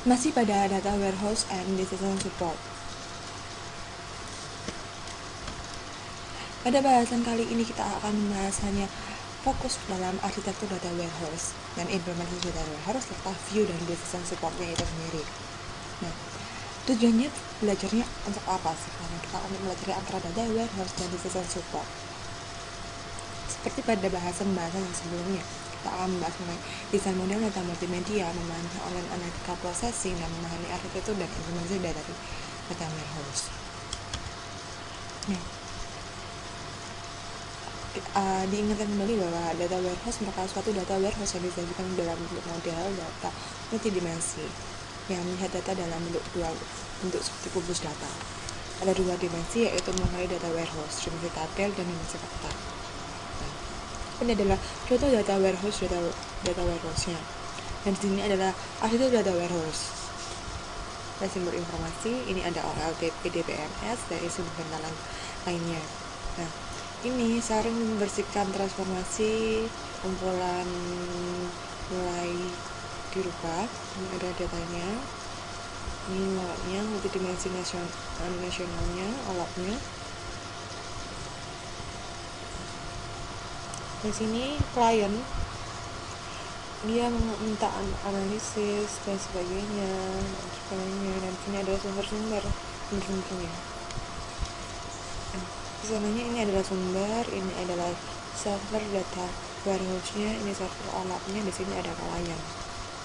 Masih pada data warehouse and decision support. Pada bahasan kali ini kita akan membahas hanya fokus dalam arsitektur data warehouse dan implementasi data warehouse serta view dan decision supportnya itu sendiri. Nah, tujuannya belajarnya untuk apa sih? Karena kita akan belajar antara data warehouse dan decision support. Seperti pada bahasan-bahasan yang sebelumnya, kita akan membahas mengenai desain model data multimedia, memahami online analytical processing, dan memahami arsitektur dan implementasi dari data warehouse. Nah, diingatkan kembali bahwa data warehouse merupakan suatu data warehouse yang disajikan dalam bentuk model data multidimensi yang melihat data dalam bentuk seperti kubus data. Ada dua dimensi, yaitu mengenai data warehouse, dimensi tabel dan dimensi fakta. Ini adalah contoh data warehouse-nya. Dan di sini adalah arsitektur data warehouse. Dan sumber informasi, ini ada OLTP, DBMS, dari sumber data lainnya. Nah, ini saling membersihkan transformasi kumpulan mulai dirubah. Ini ada datanya. Ini OLAP-nya, multidimensi nasionalnya, OLAP-nya. Di sini klien dia meminta analisis dan sebagainya, dan sini adalah sumbernya. Di sananya ini adalah sumber, ini adalah server data warehouse-nya, ini server OLAP-nya, di sini ada klien.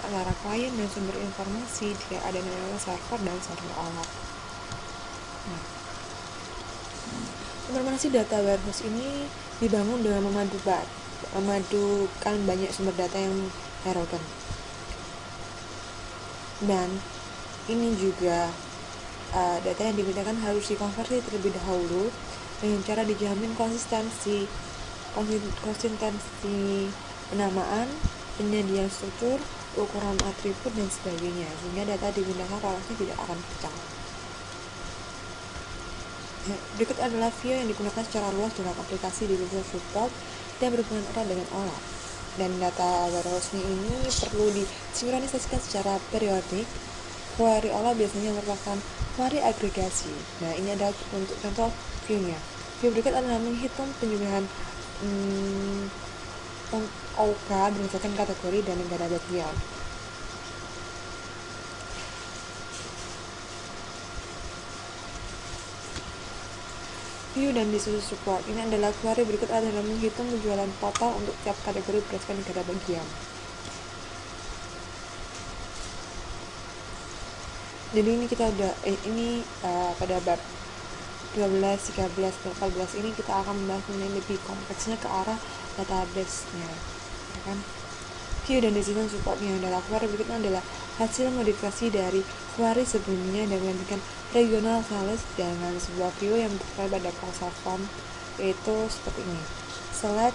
Antara klien dan sumber informasi dia ada namanya server dan server OLAP. Nah, implementasi data warehouse ini dibangun dengan memadukan banyak sumber data yang heterogen. Dan ini juga data yang digunakan harus dikonversi terlebih dahulu dengan cara dijamin konsistensi penamaan, penyediaan struktur, ukuran atribut dan sebagainya, sehingga data digunakan prosesnya tidak akan pecah. Berikut adalah view yang digunakan secara luas dalam aplikasi decision support dan berhubungan erat dengan OLAP. Dan data warehouse ini perlu disinkronisasikan secara periodik. Query OLAP biasanya merupakan query agregasi. Nah, ini adalah untuk contoh view-nya. View berikut adalah menghitung penjumlahan OK berdasarkan kategori dan negara bagian. View dan decision support ini adalah query berikut adalah menghitung penjualan total untuk tiap kategori berdasarkan negara bagian. Jadi ini kita udah pada bab 12, 13, dan 14 ini kita akan membahas mengenai lebih kompleksnya ke arah database-nya, ya kan? View dan decision supportnya adalah query berikutnya adalah hasil modifikasi dari query sebelumnya dan menggantikan regional files dengan sebuah view yang berdasarkan pada causal form, yaitu seperti ini. Select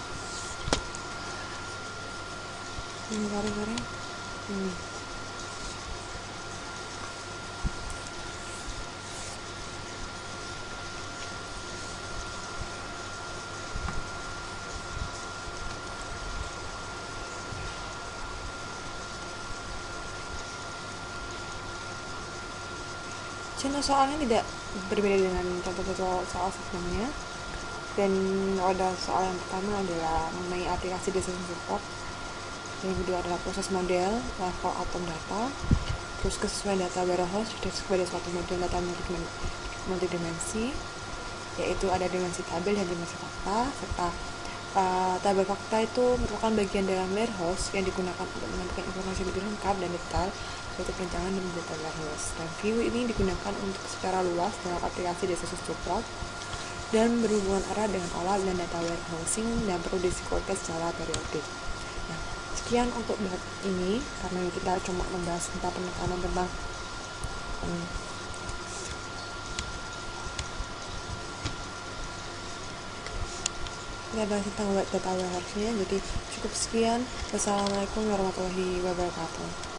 contoh soalnya tidak berbeda dengan contoh soal sebelumnya. Dan ada soal yang pertama adalah mengenai aplikasi decision support. Yang kedua adalah proses model level atom data, terus kesesuaian data warehouse sebagai suatu model data multidimensi, yaitu ada dimensi tabel dan dimensi fakta, serta tabel fakta itu merupakan bagian dalam warehouse yang digunakan untuk menyampaikan informasi lebih lengkap dan detail yaitu perencanaan dan data warehouse. Dan view ini digunakan untuk secara luas dalam aplikasi decision support dan berhubungan erat dengan OLAP dan data warehousing dan perlu disinkronkan secara periodik. Nah, sekian untuk bab ini karena kita cuma membahas tentang penekanan tentang kita bahas tentang data warehouse-nya. Jadi cukup sekian. Wassalamualaikum warahmatullahi wabarakatuh.